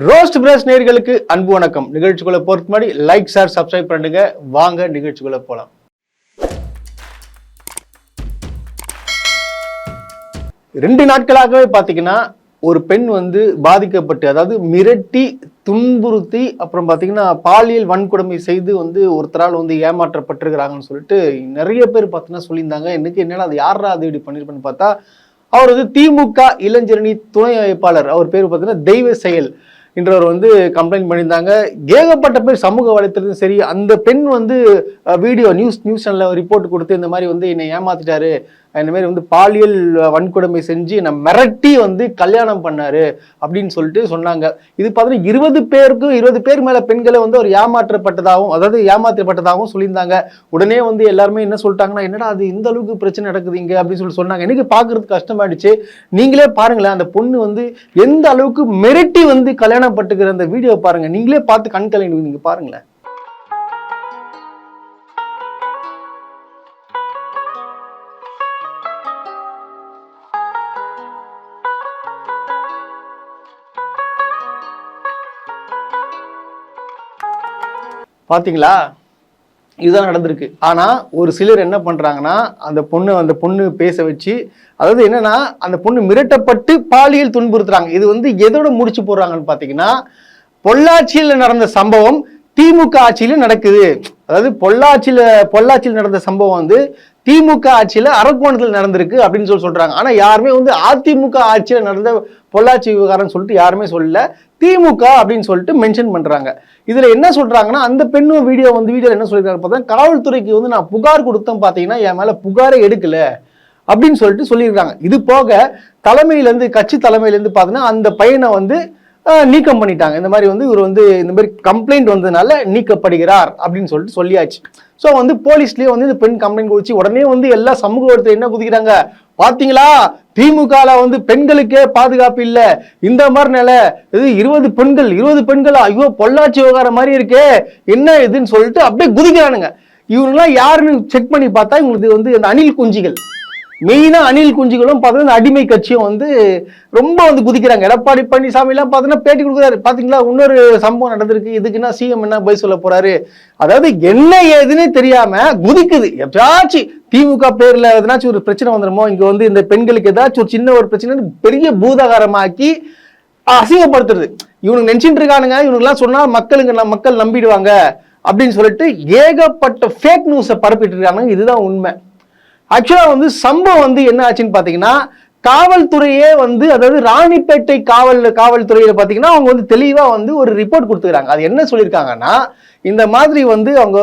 Roast press நேயர்களுக்கு அன்பு வணக்கம். நிகழ்ச்சிக்குள்ள போறதுக்கு முன்னாடி லைக் ஷேர் சப்ஸ்கிரைப் பண்ணுங்க. வாங்க நிகழ்ச்சிக்குள்ள போலாம். 2 நாட்களாகவே பாத்தீங்கன்னா ஒரு பெண் பாதிக்கப்பட்டு, அதாவது மிரட்டி துன்புறுத்தி அப்புறம் பாத்தீங்கன்னா பாலியல் வன்கொடுமை செய்து ஒருத்தரால் ஏமாற்றப்பட்டிருக்கிறாங்கன்னு சொல்லிட்டு நிறைய பேர் பார்த்தீங்கன்னா சொல்லியிருந்தாங்க. எனக்கு என்னன்னா அது யாரா அது இப்படி பண்ணிருப்பேன்னு பார்த்தா அவர் திமுக இளைஞரணி துணை அமைப்பாளர். அவர் பேர் பார்த்தீங்கன்னா தெய்வ செயல் என்றவர் கம்ப்ளைண்ட் பண்ணியிருந்தாங்க. ஏகப்பட்ட பேர் சமூக வலைத்தளத்திலும் சரி, அந்த பெண் வீடியோ நியூஸ் சேனல்ல ரிப்போர்ட் கொடுத்து இந்த மாதிரி என்னை ஏமாத்திட்டாரு, இந்த மாதிரி பாலியல் வன்கொடுமை செஞ்சு என்னை மிரட்டி கல்யாணம் பண்ணாரு அப்படின்னு சொல்லிட்டு சொன்னாங்க. இது பார்த்தீங்கன்னா 20 பேர் மேல பெண்களை அவர் ஏமாற்றப்பட்டதாகவும் சொல்லியிருந்தாங்க. உடனே எல்லாருமே என்ன சொல்லிட்டாங்கன்னா, என்னடா அது இந்த அளவுக்கு பிரச்சனை நடக்குது இங்க அப்படின்னு சொல்லி சொன்னாங்க. எனக்கு பாக்குறதுக்கு கஷ்டமாயிடுச்சு. நீங்களே பாருங்களேன், அந்த பொண்ணு எந்த அளவுக்கு மிரட்டி கல்யாணம் பட்டுக்கிற அந்த வீடியோ பாருங்க. நீங்களே பார்த்து கண் கலங்கி நீங்க பாருங்களேன். பாத்தீங்களா, இதுதான் நடந்திருக்கு. ஆனா ஒரு சிலர் என்ன பண்றாங்கன்னா, அந்த பொண்ணு பேச வச்சு, அதாவது என்னன்னா அந்த பொண்ணு மிரட்டப்பட்டு பாலியல் துன்புறுத்துறாங்க. இது எதோட முடிச்சு போடுறாங்கன்னு பாத்தீங்கன்னா, பொள்ளாச்சியில் நடந்த சம்பவம் திமுக ஆட்சியில நடக்குது. அதாவது பொள்ளாச்சியில் நடந்த சம்பவம் திமுக ஆட்சியில அரக்கோணத்தில் நடந்திருக்கு அப்படின்னு சொல்றாங்க. ஆனா யாருமே அதிமுக ஆட்சியில நடந்த பொள்ளாச்சி விவகாரம் சொல்லிட்டு யாருமே சொல்லல, திமுக அப்படின்னு சொல்லிட்டு மென்ஷன் பண்றாங்க. இதுல என்ன சொல்றாங்கன்னா, அந்த பெண்ணும் வீடியோல என்ன சொல்லிருக்காங்க பார்த்தா, காவல்துறைக்கு நான் புகார் கொடுத்தேன், பாத்தீங்கன்னா என் மேல புகாரை எடுக்கல அப்படின்னு சொல்லிட்டு சொல்லியிருக்காங்க. இது போக கட்சி தலைமையில பாத்தீங்கன்னா அந்த பையனை நீக்கம் பண்ணிட்டாங்க. இந்த மாதிரி இவர் இந்த மாதிரி கம்ப்ளைண்ட் வந்ததுனால நீக்கப்படுகிறார் அப்படின்னு சொல்லிட்டு சொல்லியாச்சு. ஸோ போலீஸ்லயே இந்த பெண் கம்ப்ளைண்ட் கொடுத்து உடனே எல்லா சமூக வலைத்தளத்துல என்ன குதிக்கிறாங்க, பாத்தீங்களா திமுக பெண்களுக்கே பாதுகாப்பு இல்ல, இந்த மாதிரி நிலை, இது 20 பெண்களா, ஐயோ பொள்ளாச்சி விவகாரம் மாதிரி இருக்கே, என்ன இதுன்னு சொல்லிட்டு அப்படியே குதிக்கிறானுங்க. இவங்கெல்லாம் யாருன்னு செக் பண்ணி பார்த்தா இவங்களுக்கு அந்த அணில் குஞ்சிகள், மெயினா அணில் குஞ்சுகளும் பார்த்தீங்கன்னா அடிமை கட்சியும் ரொம்ப குதிக்கிறாங்க. எடப்பாடி பழனிசாமி எல்லாம் பார்த்தீங்கன்னா பேட்டி கொடுக்குறாரு. பாத்தீங்களா இன்னொரு சம்பவம் நடந்திருக்கு, இதுக்குன்னா சிஎம் என்ன பதில் சொல்ல போறாரு, அதாவது என்ன ஏதுன்னு தெரியாம குதிக்குது. எப்பயாச்சும் திமுக பேர்ல எதனாச்சும் ஒரு பிரச்சனை வந்துடுமோ, இங்க இந்த பெண்களுக்கு ஏதாச்சும் ஒரு சின்ன ஒரு பிரச்சனை பெரிய பூதாகாரமாக்கி அசிங்கப்படுத்துறது. இவனுக்கு நினைச்சிட்டு இருக்கானுங்க, இவனுக்கு எல்லாம் சொன்னா மக்கள் நம்பிடுவாங்க அப்படின்னு சொல்லிட்டு ஏகப்பட்ட ஃபேக் நியூஸை பரப்பிட்டு இருக்காங்க. இதுதான் உண்மை. ஆக்சுவலா சம்பவம் என்ன ஆச்சுன்னு பாத்தீங்கன்னா, காவல்துறையே அதாவது ராணிப்பேட்டை காவல்துறையில பாத்தீங்கன்னா அவங்க தெளிவா ஒரு ரிப்போர்ட் கொடுத்துக்கிறாங்க. அது என்ன சொல்லியிருக்காங்கன்னா, இந்த மாதிரி அவங்க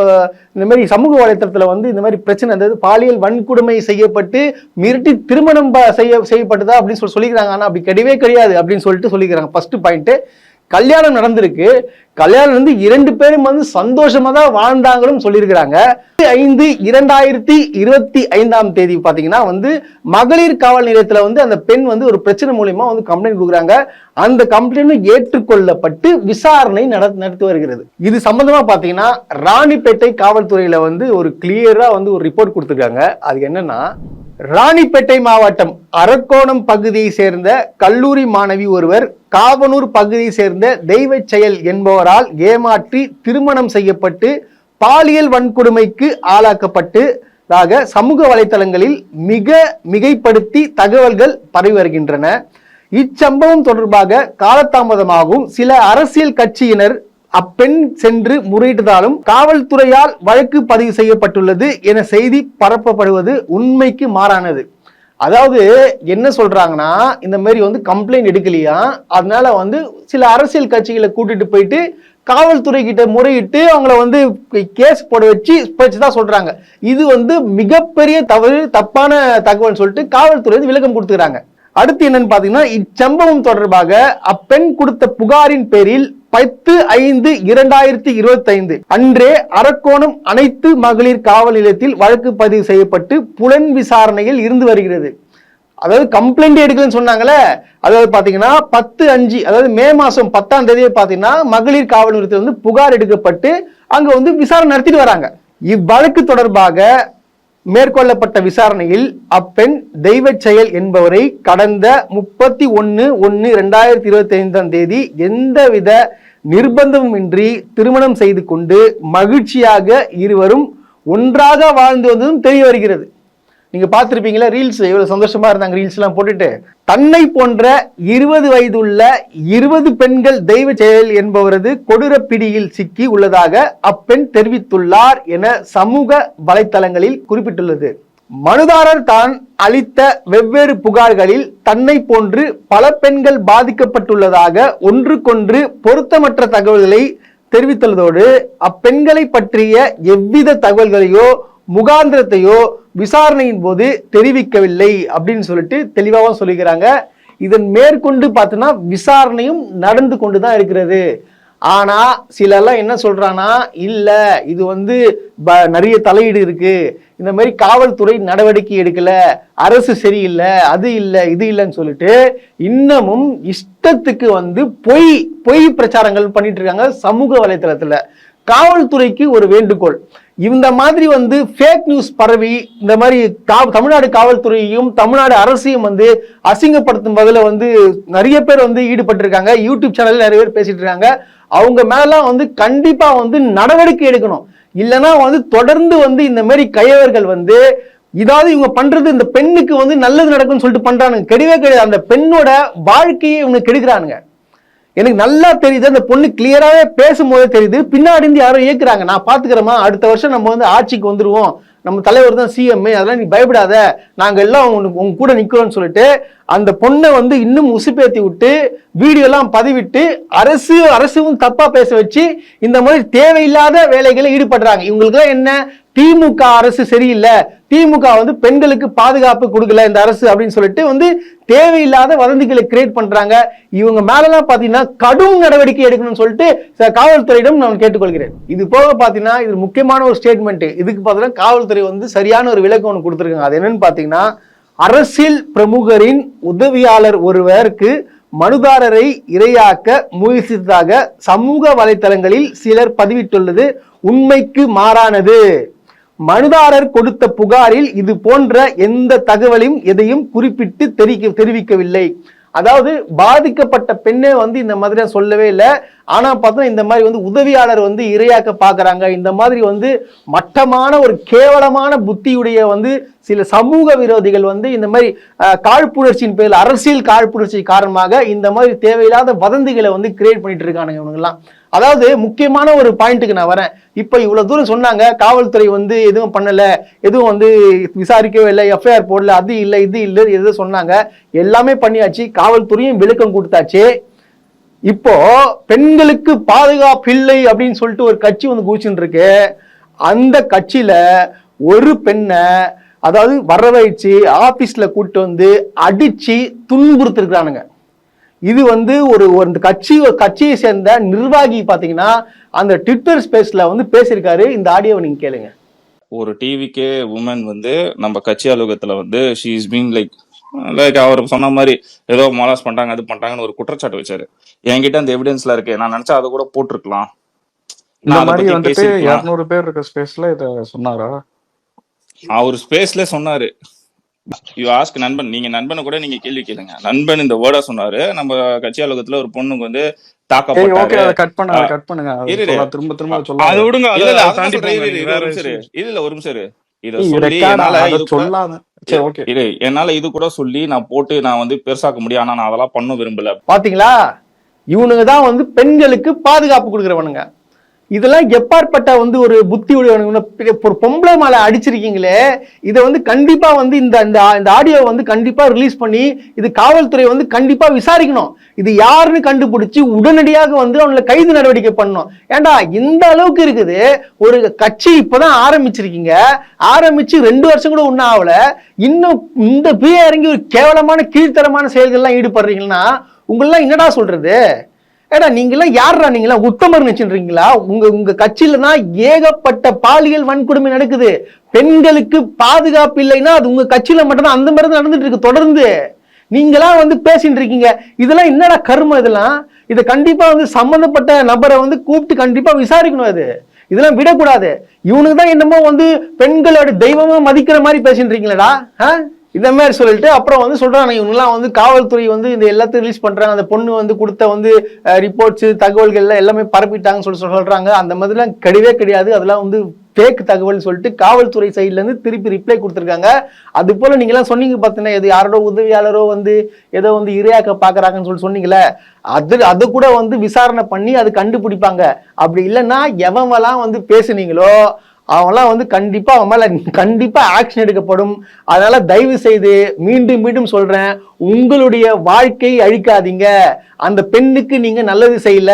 இந்த மாதிரி சமூக வலைத்தளத்துல இந்த மாதிரி பிரச்சனை, அதாவது பாலியல் வன்கொடுமை செய்யப்பட்டு மிரட்டி திருமணம் செய்யப்பட்டதா அப்படின்னு சொல்லிக்கிறாங்க. ஆனா அப்படி கிடையவே கிடையாது அப்படின்னு சொல்லிட்டு சொல்லிக்கிறாங்க. ஃபர்ஸ்ட் பாயிண்ட், கல்யாணம் நடந்திருக்கு, கல்யாணம் 2 பேரும் சந்தோஷமா தான் வாழ்ந்தாங்களும் சொல்லியிருக்கிறாங்க. 5/2025 பாத்தீங்கன்னா மகளிர் காவல் நிலையத்துல அந்த பெண் ஒரு பிரச்சனை மூலமா கம்ப்ளைண்ட் கொடுக்குறாங்க. அந்த கம்ப்ளைண்ட் ஏற்றுக்கொள்ளப்பட்டு விசாரணை நடத்தி வருகிறது. இது சம்பந்தமா பாத்தீங்கன்னா ராணிப்பேட்டை காவல்துறையில ஒரு கிளியரா ஒரு ரிப்போர்ட் கொடுத்துருக்காங்க. அது என்னன்னா, ராணிப்பேட்டை மாவட்டம் அரக்கோணம் பகுதியை சேர்ந்த கல்லூரி மாணவி ஒருவர் காவனூர் பகுதியை சேர்ந்த தெய்வ செயல் என்பவரால் ஏமாற்றி திருமணம் செய்யப்பட்டு பாலியல் வன்கொடுமைக்கு ஆளாக்கப்பட்டதாக சமூக வலைத்தளங்களில் மிகைப்படுத்தி தகவல்கள் பரவி வருகின்றன. இச்சம்பவம் தொடர்பாக காலதாமதமாகவும் சில அரசியல் கட்சியினர் அப்பெண் சென்று முறையிட்டதாலும் காவல்துறையால் வழக்கு பதிவு செய்யப்பட்டுள்ளது என செய்தி பரப்பப்படுவது உண்மைக்கு மாறானது. அதாவது என்ன சொல்றாங்கன்னா, இந்த மாதிரி கம்ப்ளைண்ட் எடுக்கலையா, அதனால சில அரசியல் கட்சிகளை கூட்டிட்டு போயிட்டு காவல்துறை கிட்ட முறையிட்டு அவங்கள கேஸ் போட வச்சுதான் சொல்றாங்க. இது மிகப்பெரிய தப்பான தகவல் சொல்லிட்டு காவல்துறை விளக்கம் கொடுத்துக்கிறாங்க. அடுத்து என்னன்னு பாத்தீங்கன்னா, இச்சம்பவம் தொடர்பாக அப்பெண் கொடுத்த புகாரின் பேரில் 10/5/2025 அன்றே அரக்கோணம் அனைத்து மகளிர் காவல் நிலையத்தில் வழக்கு பதிவு செய்யப்பட்டு புலன் விசாரணையில் இருந்து வருகிறது. அதாவது கம்ப்ளைண்ட் எடுக்கலன்னு சொன்னாங்களே, அதாவது பாத்தீங்கன்னா 10/5 அதாவது மே மாசம் 10ஆம் தேதியே பாத்தீங்கன்னா மகளிர் காவல் நிலையத்தில் புகார் எடுக்கப்பட்டு அங்க விசாரணை நடத்திட்டு வராங்க. இவ்வழக்கு தொடர்பாக மேற்கொள்ளப்பட்ட விசாரணையில் அப்பெண் தெய்வ செயல் என்பவரை கடந்த 31/1/2025 எந்தவித நிர்பந்தமுமின்றி திருமணம் செய்து கொண்டு மகிழ்ச்சியாக இருவரும் ஒன்றாக வாழ்ந்து வந்ததும் தெரிய வருகிறது. நீங்க பார்த்திருப்பீங்களா ரீல்ஸ், எவ்வளவு சந்தோஷமா இருந்தாங்க ரீல்ஸ் எல்லாம் போட்டுட்டு. தன்னை போன்ற 20 வயதுள்ள 20 பெண்கள் தெய்வ செயல் என்பவரது கொடூர பிடியில் சிக்கி உள்ளதாக அப்பெண் தெரிவித்துள்ளார் என சமூக வலைத்தளங்களில் குறிப்பிட்டுள்ளது. மனுதாரர் தான் அளித்த வெவ்வேறு புகார்களில் தன்னை போன்று பல பெண்கள் பாதிக்கப்பட்டுள்ளதாக ஒன்றுக்கொன்று பொருத்தமற்ற தகவல்களை தெரிவித்துள்ளதோடு அப்பெண்களை பற்றிய எவ்வித தகவல்களையோ முகாந்திரத்தையோ விசாரணையின் போது தெரிவிக்கவில்லை அப்படின்னு சொல்லிட்டு தெளிவாகவும் சொல்லிக்கிறாங்க. இதன் மேற்கொண்டு பார்த்தோன்னா விசாரணையும் நடந்து கொண்டுதான் இருக்கிறது. ஆனா சிலர்லாம் என்ன சொல்றாங்கன்னா, இல்ல இது நிறைய தலையீடு இருக்கு, இந்த மாதிரி காவல்துறை நடவடிக்கை எடுக்கல, அரசு சரியில்லை, அது இல்லை இது இல்லைன்னு சொல்லிட்டு இன்னமும் இஷ்டத்துக்கு பொய் பிரச்சாரங்கள் பண்ணிட்டு இருக்காங்க சமூக வலைத்தளத்துல. காவல்துறைக்கு ஒரு வேண்டுகோள், இந்த மாதிரி ஃபேக் நியூஸ் பரவி இந்த மாதிரி தமிழ்நாடு காவல்துறையையும் தமிழ்நாடு அரசையும் அசிங்கப்படுத்தும் பதில நிறைய பேர் ஈடுபட்டு இருக்காங்க. யூடியூப் சேனல்ல நிறைய பேர் பேசிட்டு இருக்காங்க. அவங்க மேலாம் கண்டிப்பா நடவடிக்கை எடுக்கணும். இல்லைன்னா தொடர்ந்து இந்த மாதிரி கையவர்கள் இதாவது இவங்க பண்றது இந்த பெண்ணுக்கு நல்லது நடக்கும்னு சொல்லிட்டு பண்றானுங்க. கிடையவே கிடையாது. அந்த பெண்ணோட வாழ்க்கையை இவங்க கெடுக்கிறானுங்க. எனக்கு நல்லா தெரியுது, அந்த பொண்ணு கிளியராகவே பேசும்போதே தெரியுது பின்னாடி இருந்து யாரோ இயக்குறாங்க. நான் பாத்துக்கிறேமா, அடுத்த வருஷம் நம்ம ஆட்சிக்கு வந்துருவோம், நம்ம தலைவர் தான் சிஎம், அதெல்லாம் நீ பயப்படாத, நாங்க எல்லாம் உங்க கூட நிக்கிறோம்னு சொல்லிட்டு அந்த பொண்ணை இன்னும் உசுப்பேத்தி விட்டு வீடியோ எல்லாம் பதிவிட்டு அரசும் தப்பா பேச வச்சு இந்த மாதிரி தேவையில்லாத வேலைகளை ஈடுபடுறாங்க. இவங்களுக்கு என்ன, திமுக அரசு சரியில்லை, திமுக பெண்களுக்கு பாதுகாப்பு கொடுக்கல இந்த அரசு அப்படின்னு சொல்லிட்டு தேவையில்லாத வதந்திகளை கிரியேட் பண்றாங்க. இவங்க மேலெல்லாம் பாத்தீங்கன்னா கடும் நடவடிக்கை எடுக்கணும்னு சொல்லிட்டு காவல்துறையிடம் நான் கேட்டுக்கொள்கிறேன். இது போக பாத்தீங்கன்னா இது முக்கியமான ஒரு ஸ்டேட்மெண்ட். இதுக்கு பாத்தீங்கன்னா காவல்துறை சரியான ஒரு விளக்கம் ஒன்று கொடுத்திருக்காங்க. அது என்னன்னு பாத்தீங்கன்னா, அரசியல் பிரமுகரின் உதவியாளர் ஒருவருக்கு மனுதாரரை இரையாக்க முயற்சித்ததாக சமூக வலைத்தளங்களில் சிலர் பதிவிட்டுள்ளது உண்மைக்கு மாறானது. மனுதாரர் கொடுத்த புகாரில் இது போன்ற எந்த தகவலையும் எதையும் குறிப்பிட்டு தெரிவிக்கவில்லை. அதாவது பாதிக்கப்பட்ட பெண்ணே இந்த மாதிரி சொல்லவே இல்லை. ஆனா பார்த்தா இந்த மாதிரி உதவியாளர் இரையாக்க பாக்குறாங்க. இந்த மாதிரி மட்டமான ஒரு கேவலமான புத்தியுடைய சில சமூக விரோதிகள் இந்த மாதிரி காழ்ப்புணர்ச்சியின் பேரில், அரசியல் காழ்ப்புணர்ச்சி காரணமாக இந்த மாதிரி தேவையில்லாத வதந்திகளை கிரியேட் பண்ணிட்டு இருக்கானுங்க இவங்கெல்லாம். அதாவது முக்கியமான ஒரு பாயிண்ட்டுக்கு நான் வரேன். இப்ப இவ்வளவு தூரம் சொன்னாங்க, காவல்துறை எதுவும் பண்ணல, எதுவும் விசாரிக்கவே இல்லை, எஃப்ஐஆர் போடல, அது இல்லை இது இல்லை எது சொன்னாங்க, எல்லாமே பண்ணியாச்சு, காவல்துறையும் விளக்கம் கொடுத்தாச்சு. இப்போ பெண்களுக்கு பாதுகாப்பு இல்லை அப்படின்னு சொல்லிட்டு ஒரு கட்சி கூச்சுன்னு இருக்கு. அந்த கட்சியில ஒரு பெண்ணை அதாவது வர வச்சு ஆபீஸ்ல கூட்டு அடிச்சு துன்புறுத்திருக்கிறானுங்க. இது ஒரு கட்சியை சேர்ந்த நிர்வாகி பாத்தீங்கன்னா அந்த ட்விட்டர் ஸ்பேஸ்ல பேசியிருக்காரு. இந்த ஆடியோவை நீங்க கேளுங்க. ஒரு டிவிக்கே உமன் நம்ம கட்சி அலுவலகத்துல ஷீ இஸ் பீன் லைக் அவர் சொன்ன மாதிரி ஏதோ மோலாஸ் பண்றாங்க, அது பண்றாங்கன்னு ஒரு குற்றச்சாட்டு வச்சாரு. என்கிட்ட அந்த எவிடன்ஸ்ல இருக்கு, நான் நினைச்சா அதை கூட போட்டிருக்கலாம். இந்த மாதிரி 200 பேர் இருக்க ஸ்பேஸ்ல இத சொன்னாரா? அவர் ஸ்பேஸ்ல சொன்னாரு. யூ ஆஸ்க் நண்பன், நீங்க நண்பனை கூட நீங்க கேள்வி கேளுங்க. நண்பன் இந்த வேர்டா சொன்னாரு, நம்ம கட்சி அலுவலகத்துல ஒரு பொண்ணுக்கு தாக்கப்பட்டாரு. கட் பண்ணுங்க திரும்ப திரும்ப சொல்ல அது விடுங்க. இல்ல ஒரு நிமிஷம் இத சொல்லி என்னால இது கூட சொல்லி நான் போட்டு நான் பெருசாக்க முடியும். ஆனா நான் அதெல்லாம் பண்ண விரும்பல. பாத்தீங்களா, இவனுங்க தான் பெண்களுக்கு பாதுகாப்பு கொடுக்குறவனுங்க. இதெல்லாம் எப்பாற்பட்ட ஒரு புத்தி உடையவனுங்க. ஒரு பொம்பளை மேல அடிச்சிருக்கீங்களே, இதை கண்டிப்பா இந்த ஆடியோ கண்டிப்பா ரிலீஸ் பண்ணி இது காவல்துறை கண்டிப்பா விசாரிக்கணும். இது யாருன்னு கண்டுபிடிச்சு உடனடியாக அவங்களை கைது நடவடிக்கை பண்ணணும். ஏண்டா இந்த அளவுக்கு இருக்குது. ஒரு கட்சி இப்பதான் ஆரம்பிச்சிருக்கீங்க, ஆரம்பிச்சு 2 வருஷம் கூட ஒன்னும் ஆகல, இன்னும் இந்த பிஏ இறங்கி ஒரு கேவலமான கீழ்த்தரமான செயல்கள்லாம் ஈடுபடுறீங்கன்னா உங்களெல்லாம் என்னடா சொல்றது? ஏடா நீங்களாம் யாரா, நீங்களா உத்தமர் நினைச்சுறீங்களா? உங்க கட்சியில தான் ஏகப்பட்ட பாலியல் வன்கொடுமை நடக்குது. பெண்களுக்கு பாதுகாப்பு இல்லைன்னா அது உங்க கட்சியில மட்டும்தான் அந்த மாதிரி நடந்துட்டு இருக்கு. தொடர்ந்து நீங்களா பேசிட்டு இருக்கீங்க. இதெல்லாம் என்னடா கர்மம்? இதெல்லாம் இதை கண்டிப்பா சம்பந்தப்பட்ட நபரை கூப்பிட்டு கண்டிப்பா விசாரிக்கணும். அது இதெல்லாம் விடக்கூடாது. இவனுக்கு தான் என்னமோ வந்து பெண்களோட தெய்வமா மதிக்கிற மாதிரி பேசிட்டு இருக்கீங்களடா. இந்த மாதிரி சொல்லிட்டு அப்புறம் வந்து சொல்றாங்க இவங்கெல்லாம் வந்து காவல்துறை வந்து இந்த எல்லாத்தையும் ரிலீஸ் பண்றாங்க, அந்த பொண்ணு வந்து கொடுத்த வந்து ரிப்போர்ட்ஸ் தகவல்கள் எல்லாமே பரப்பிட்டாங்கன்னு சொல்றாங்க. அந்த மாதிரிலாம் கிடையவே கிடையாது, அதெல்லாம் வந்து ஃபேக் தகவல் சொல்லிட்டு காவல்துறை சைட்ல இருந்து திருப்பி ரிப்ளை கொடுத்துருக்காங்க. அது போல நீங்க எல்லாம் சொன்னீங்க பார்த்தீங்கன்னா, இது யாரோட உதவியாளரோ வந்து ஏதோ வந்து இரையாக்க பாக்குறாங்கன்னு சொல்லி சொன்னீங்களே, அது கூட வந்து விசாரணை பண்ணி அது கண்டுபிடிப்பாங்க. அப்படி இல்லைன்னா எவன்லாம் வந்து பேசுனீங்களோ அவன்லாம் வந்து கண்டிப்பா அவன் மேல கண்டிப்பா ஆக்ஷன் எடுக்கப்படும். அதனால தயவு செய்து மீண்டும் மீண்டும் சொல்றேன், உங்களுடைய வாழ்க்கை அழிக்காதீங்க. அந்த பெண்ணுக்கு நீங்க நல்லது செய்யல,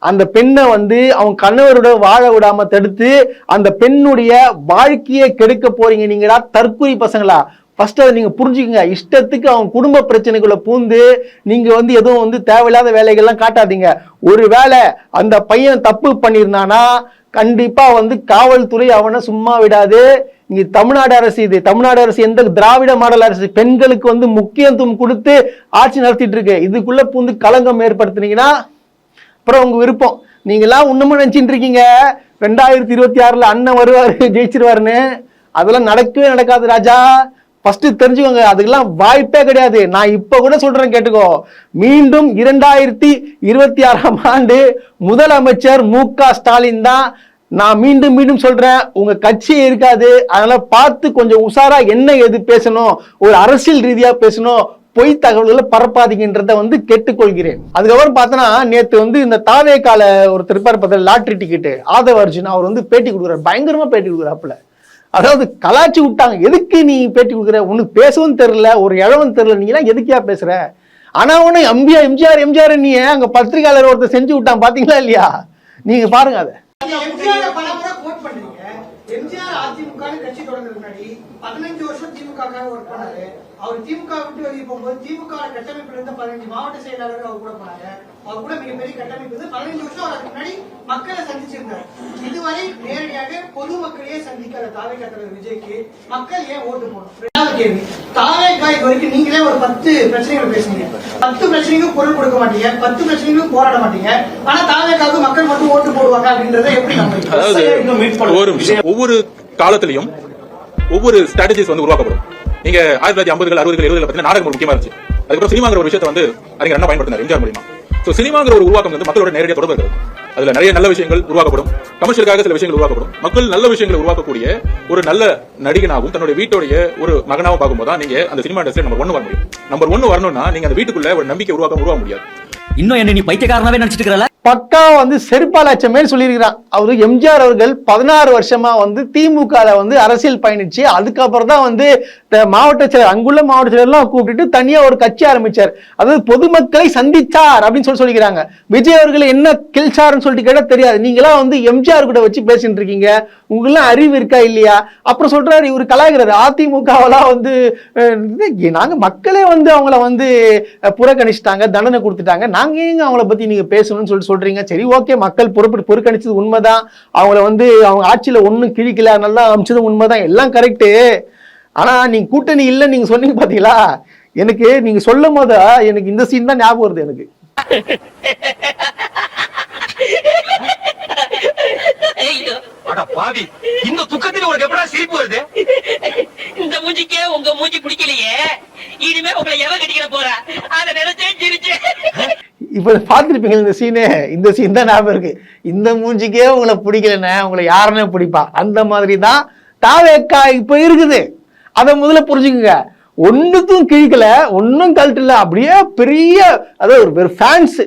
அந்த பெண்ணை வந்து அவன் கணவரோட வாழ விடாம தடுத்து அந்த பெண்ணுடைய வாழ்க்கையை கெடுக்க போறீங்க நீங்களா தற்கொலை பசங்களா. ஃபர்ஸ்ட் அதை நீங்க புரிஞ்சுக்கங்க. இஷ்டத்துக்கு அவன் குடும்ப பிரச்சனைக்குள்ள பூந்து நீங்க வந்து எதுவும் வந்து தேவையில்லாத வேலைகள்லாம் காட்டாதீங்க. ஒருவேளை அந்த பையன் தப்பு பண்ணியிருந்தானா கண்டிப்பா வந்து காவல்துறை அவனை சும்மா விடாது. இங்க தமிழ்நாடு அரசு, இது தமிழ்நாடு அரசு எந்த திராவிட மாடல் அரசு பெண்களுக்கு வந்து முக்கியத்துவம் கொடுத்து ஆட்சி நடத்திட்டு இருக்கு. இதுக்குள்ள பூந்து களங்கம் ஏற்படுத்தினீங்கன்னா அப்புறம் உங்க விருப்பம். நீங்க எல்லாம் இன்னமும் நினைச்சிட்டு இருக்கீங்க 2026 அண்ணன் வருவாரு ஜெயிச்சிருவாருன்னு. அதெல்லாம் நடக்கவே நடக்காது ராஜா. ஃபர்ஸ்ட் தெரிஞ்சுக்கோங்க, அதுக்கெல்லாம் வாய்ப்பே கிடையாது. நான் இப்ப கூட சொல்றேன் கேட்டுக்கோ. மீண்டும் 2026 முதலமைச்சர் மு.க. ஸ்டாலின் தான். நான் மீண்டும் மீண்டும் சொல்றேன், உங்க கட்சி இருக்காது. அதனால பார்த்து கொஞ்சம் உஷாரா என்ன எது பேசணும், ஒரு அரசியல் ரீதியா பேசணும், பொய் தகவல்களை பரப்பாதீங்கன்றத வந்து கேட்டுக்கொள்கிறேன். அதுக்கப்புறம் பார்த்தோன்னா நேற்று வந்து இந்த தாவேக்கால ஒரு திருப்பார் லாட்ரி டிக்கெட்டு ஆதவ அர்ஜுன் அவர் வந்து பேட்டி கொடுக்குறாரு, பயங்கரமா பேட்டி கொடுக்குறாப்புல. அதாவது கலாச்சி விட்டாங்க. எதுக்கு நீ பேட்டி கொடுக்குற, உனக்கு பேசவும் தெரியல, ஒரு இழவும் தெரியல, நீ எல்லாம் எதுக்கியா பேசுற. ஆனா உன எம்ஜிஆர் நீ அங்க பத்திரிகையாளர் ஒருத்தர் செஞ்சு விட்டான் பாத்தீங்களா இல்லையா, நீங்க பாருங்க அதை. எம்ஜிஆர் அதிமுக கட்சி தொடங்குறதுக்கு முன்னாடி 15 வருஷம் திமுக ஒர்க் பண்ணாரு. அவர் திமுக விட்டு வெளியே போகும்போது திமுக கட்டமைப்புல இருந்த 15 மாவட்ட செயலாளர்கள் அவர் கூட போனாங்க. அவர் கூட மிகப்பெரிய கட்டமைப்பு 15 வருஷம் அதுக்கு முன்னாடி மக்களை சந்திச்சிருந்தார். இதுவரை நேரடியாக பொதுமக்களையே சந்திக்கிற தாவேகா தலைவர் விஜய்க்கு மக்கள் ஏன் ஓட்டு போடணும்? கேள்வி. தாவேகா இது வரைக்கும் நீங்களே ஒரு 10 பிரச்சனைகள் பேசுனீங்க. 10 பிரச்சனைக்கும் குரல் கொடுக்க மாட்டீங்க, 10 பிரச்சனைக்கும் போராட மாட்டீங்க. ஆனா தாவேகாவுக்கு மக்கள் மட்டும் ஓட்டு போடுவாங்க அப்படின்றத எப்படி நம்புறீங்க? ஒவ்வொரு காலத்திலையும் ஒவ்வொரு ஸ்ட்ராட்டஜிஸ் வந்து உருவாக்கப்படும். நீங்க 1950கள் 60கள் 70கள் பார்த்தீங்கன்னா நாடகம் முக்கியமா இருந்துச்சு. அதுக்கப்புறம் சினிமாங்கிற ஒரு விஷயத்தை வந்து அறிஞர் அண்ணா பயன்படுத்தினார் எம்ஜிஆர் மூலமா. சோ சினிமாங்கிற ஒரு உருவாக்கம் வந்து மக்களோட நேரடியாக தொடர்பு இருக்கிறது. அதுல நிறைய நல்ல விஷயங்கள் உருவாக்கப்படும், கமர்ஷியலுக்காக சில விஷயங்கள் உருவாக்கப்படும். மக்கள் நல்ல விஷயங்களை உருவாக்கக்கூடிய ஒரு நல்ல நடிகனாகவும் தன்னுடைய வீட்டோடைய ஒரு மகனாவும் பார்க்கும்போது தான் நீங்க அந்த சினிமா இண்டஸ்ட்ரி நம்பர் 1 வர முடியும். நம்பர் 1 வரணும்னா நீங்க அந்த வீட்டுக்குள்ள ஒரு நம்பிக்கை உருவாக முடியாது. இன்னும் என்ன நீ பைத்தியக்காரனாவே நினைச்சிட்டு இருக்கற? பக்கா வந்து செருப்பாலாச்சமே சொல்லியிருக்கிறான். அவரு எம்ஜிஆர் அவர்கள் 16 வருஷமா வந்து திமுக வந்து அரசியல் பயணிச்சு அதுக்கப்புறம் தான் வந்து மாவட்ட செயலர் அங்குள்ள மாவட்ட செயலர்லாம் கூப்பிட்டு தனியா ஒரு கட்சி ஆரம்பிச்சார். அதாவது பொதுமக்களை சந்திச்சார் அப்படின்னு சொல்லிக்கிறாங்க. விஜய் அவர்கள் என்ன கில்சார்னு சொல்லிட்டு கேட்டா தெரியாது. நீங்களாம் வந்து எம்ஜிஆர் கூட வச்சு பேசிட்டு இருக்கீங்க, உங்களெல்லாம் அறிவு இருக்கா இல்லையா? அப்புறம் சொல்றாரு இவரு கலாய்கிறாரு, அதிமுகவெல்லாம் வந்து நாங்க மக்களே வந்து அவங்கள வந்து புறக்கணிச்சிட்டாங்க, தண்டனை கொடுத்துட்டாங்க, நாங்க ஏங்க அவங்கள பத்தி நீங்க பேசணும்னு சொல்றீங்க. சரி ஓகே, மக்கள் புறக்கணிச்சது உண்மைதான், அவங்கள வந்து அவங்க ஆட்சியில ஒன்னும் கிழிக்கல, நல்லா அமைச்சது உண்மைதான், எல்லாம் கரெக்டு. ஆனா நீங்க கூட்டணி இல்ல நீங்க சொன்னீங்க பாத்தீங்களா, எனக்கு நீங்க சொல்லும் போது எனக்கு இந்த சீன் தான் ஞாபகம் வருது எனக்கு. பாவி, இந்த துக்கத்துல உனக்கு எப்படா சிரிப்பு வருது? இந்த மூஞ்சிக்கே உங்க மூஞ்சி பிடிக்கலையே, இனிமே உங்களை எவ கட்டிக்கிற போறா அத நினைச்சே சிரிச்சு. இப்ப பாத்துருப்பீங்க இந்த சீன் தான் ஞாபகம் இருக்கு. இந்த மூஞ்சிக்கே உங்களை பிடிக்கலன்னு உங்களை யாருன்னே பிடிப்பா, அந்த மாதிரி தான் தாவேக்கா இப்ப இருக்குது. அதை முதல்ல புரிஞ்சுக்குங்க. ஒன்னுக்கும் கிழிக்கல, ஒன்னும் கழட்டல, அப்படியே பெரிய அதாவது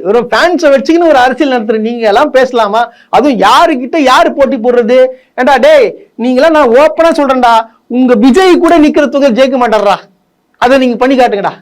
ஒரு ஃபேன்ஸை வச்சுக்கின்னு ஒரு அரசியல் நடத்துற நீங்க எல்லாம் பேசலாமா? அதுவும் யாருக்கிட்ட யாரு போட்டி போடுறது? ஏண்டா டேய், நீங்களாம் நான் ஓப்பனா சொல்றேன்டா, உங்க விஜய் கூட நிக்கிற தொகை ஜெயிக்க மாட்டாரா, அதை நீங்க பண்ணி காட்டுங்கடா.